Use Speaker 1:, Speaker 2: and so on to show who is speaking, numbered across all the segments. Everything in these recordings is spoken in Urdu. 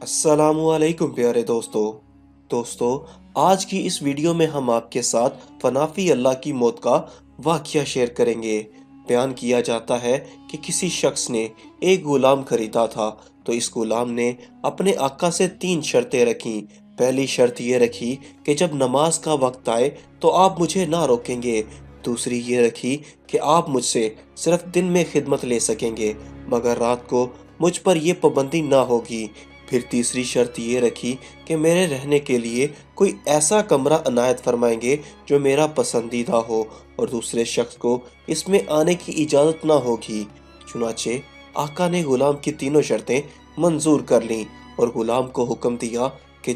Speaker 1: السلام علیکم پیارے دوستو آج کی اس ویڈیو میں ہم آپ کے ساتھ فنافی اللہ کی موت کا واقعہ شیئر کریں گے۔ بیان کیا جاتا ہے کہ کسی شخص نے ایک غلام خریدا تھا تو اس غلام نے اپنے آقا سے 3 شرطیں رکھیں۔ پہلی شرط یہ رکھی کہ جب نماز کا وقت آئے تو آپ مجھے نہ روکیں گے۔ دوسری یہ رکھی کہ آپ مجھ سے صرف دن میں خدمت لے سکیں گے مگر رات کو مجھ پر یہ پابندی نہ ہوگی۔ پھر تیسری شرط یہ رکھی کہ میرے رہنے کے لیے کوئی ایسا کمرہ عنایت فرمائیں گے جو میرا پسندیدہ ہو اور دوسرے شخص کو اس میں آنے کی اجازت نہ ہوگی۔ چنانچہ آقا نے غلام کی تینوں شرطیں منظور کر لیں اور غلام کو حکم دیا کہ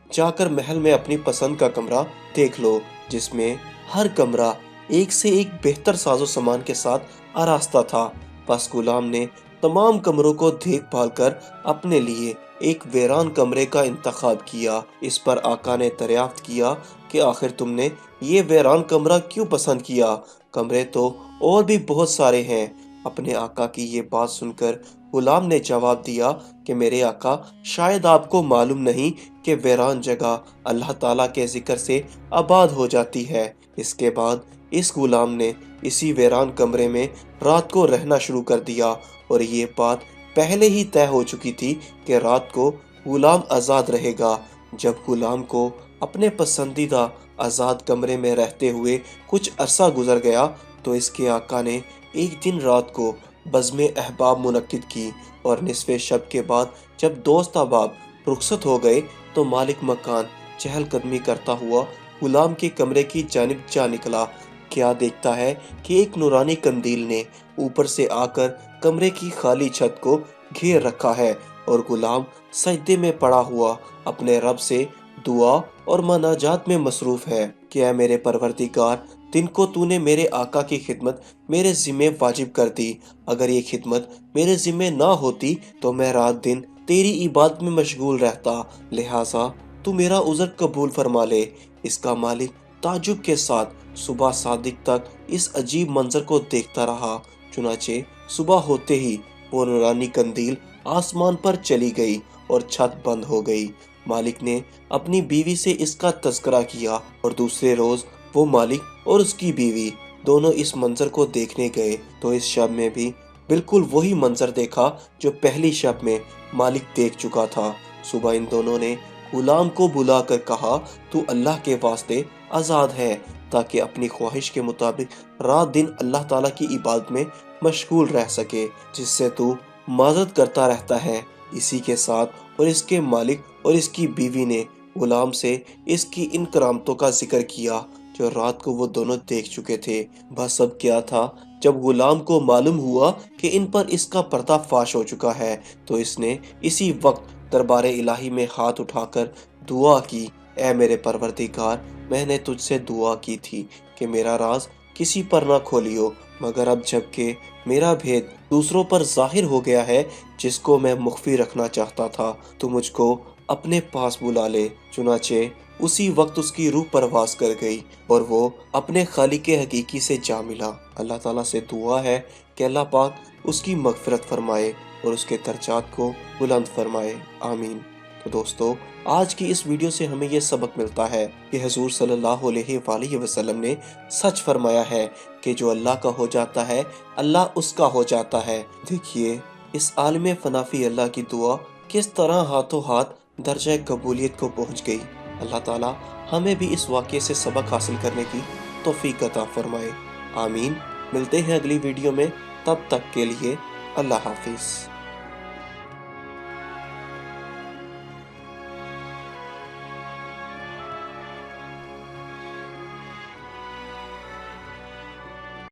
Speaker 1: جا کر محل میں اپنی پسند کا کمرہ دیکھ لو، جس میں ہر کمرہ ایک سے ایک بہتر ساز و سامان کے ساتھ آراستہ تھا۔ بس غلام نے تمام کمروں کو دیکھ بھال کر اپنے لیے ایک ویران کمرے کا انتخاب کیا۔ اس پر آقا نے دریافت کیا کہ آخر تم نے یہ ویران کمرہ کیوں پسند کیا؟ کمرے تو اور بھی بہت سارے ہیں۔ اپنے آقا کی یہ بات سن کر غلام نے جواب دیا کہ میرے آقا، شاید آپ کو معلوم نہیں کہ ویران جگہ اللہ تعالیٰ کے ذکر سے آباد ہو جاتی ہے۔ اس کے بعد اس غلام نے اسی ویران کمرے میں رات کو رہنا شروع کر دیا اور یہ بات پہلے ہی طے ہو چکی تھی کہ رات کو غلام آزاد رہے گا۔ جب غلام کو اپنے پسندیدہ آزاد کمرے میں رہتے ہوئے کچھ عرصہ گزر گیا تو اس کے آقا نے ایک دن رات کو بزم احباب منعقد کی اور نصف شب کے بعد جب دوست احباب رخصت ہو گئے تو مالک مکان چہل قدمی کرتا ہوا غلام کے کمرے کی جانب جا نکلا۔ کیا دیکھتا ہے کہ ایک نورانی قندیل نے اوپر سے آ کر کمرے کی خالی چھت کو گھیر رکھا ہے اور غلام سجدے میں پڑا ہوا اپنے رب سے دعا اور مناجات میں مصروف ہے کہ اے میرے پروردگار، دن کو تو نے میرے آقا کی خدمت میرے ذمہ واجب کر دی۔ اگر یہ خدمت میرے ذمہ نہ ہوتی تو میں رات دن تیری عبادت میں مشغول رہتا، لہٰذا تو میرا عذر قبول فرما لے۔ اس کا مالک تعجب کے ساتھ صبح صادق تک اس عجیب منظر کو دیکھتا رہا۔ چنانچہ صبح ہوتے ہی وہ نورانی قندیل آسمان پر چلی گئی اور چھت بند ہو گئی۔ مالک نے اپنی بیوی سے اس کا تذکرہ کیا اور دوسرے روز وہ مالک اور اس کی بیوی دونوں اس منظر کو دیکھنے گئے تو اس شب میں بھی بالکل وہی منظر دیکھا جو پہلی شب میں مالک دیکھ چکا تھا۔ صبح ان دونوں نے غلام کو بلا کر کہا، تو اللہ کے واسطے آزاد ہے تاکہ اپنی خواہش کے مطابق رات دن اللہ تعالیٰ کی عبادت میں مشغول رہ سکے، جس سے تو معذرت کرتا رہتا ہے۔ اسی کے ساتھ اور اس کے مالک اور اس کی بیوی نے غلام سے اس کی ان کرامتوں کا ذکر کیا جو رات کو وہ دونوں دیکھ چکے تھے۔ بس اب کیا تھا، جب غلام کو معلوم ہوا کہ ان پر اس کا پردہ فاش ہو چکا ہے تو اس نے اسی وقت دربار الہی میں ہاتھ اٹھا کر دعا کی، اے میرے پروردگار، میں نے تجھ سے دعا کی تھی کہ میرا راز کسی پر نہ کھولیو، مگر اب جب کہ میرا بھید دوسروں پر ظاہر ہو گیا ہے جس کو میں مخفی رکھنا چاہتا تھا، تو مجھ کو اپنے پاس بلا لے۔ چنانچہ اسی وقت اس کی روح پرواز کر گئی اور وہ اپنے خالق حقیقی سے جا ملا۔ اللہ تعالیٰ سے دعا ہے کہ اللہ پاک اس کی مغفرت فرمائے اور اس کے درجات کو بلند فرمائے، آمین۔ تو دوستو، آج کی اس ویڈیو سے ہمیں یہ سبق ملتا ہے کہ حضور صلی اللہ علیہ وآلہ وسلم نے سچ فرمایا ہے کہ جو اللہ کا ہو جاتا ہے اللہ اس کا ہو جاتا ہے۔ دیکھیے اس عالم فنافی اللہ کی دعا کس طرح ہاتھوں ہاتھ درجہ قبولیت کو پہنچ گئی۔ اللہ تعالیٰ ہمیں بھی اس واقعے سے سبق حاصل کرنے کی توفیق عطا فرمائے، آمین۔ ملتے ہیں اگلی ویڈیو میں، تب تک کے لیے اللہ حافظ۔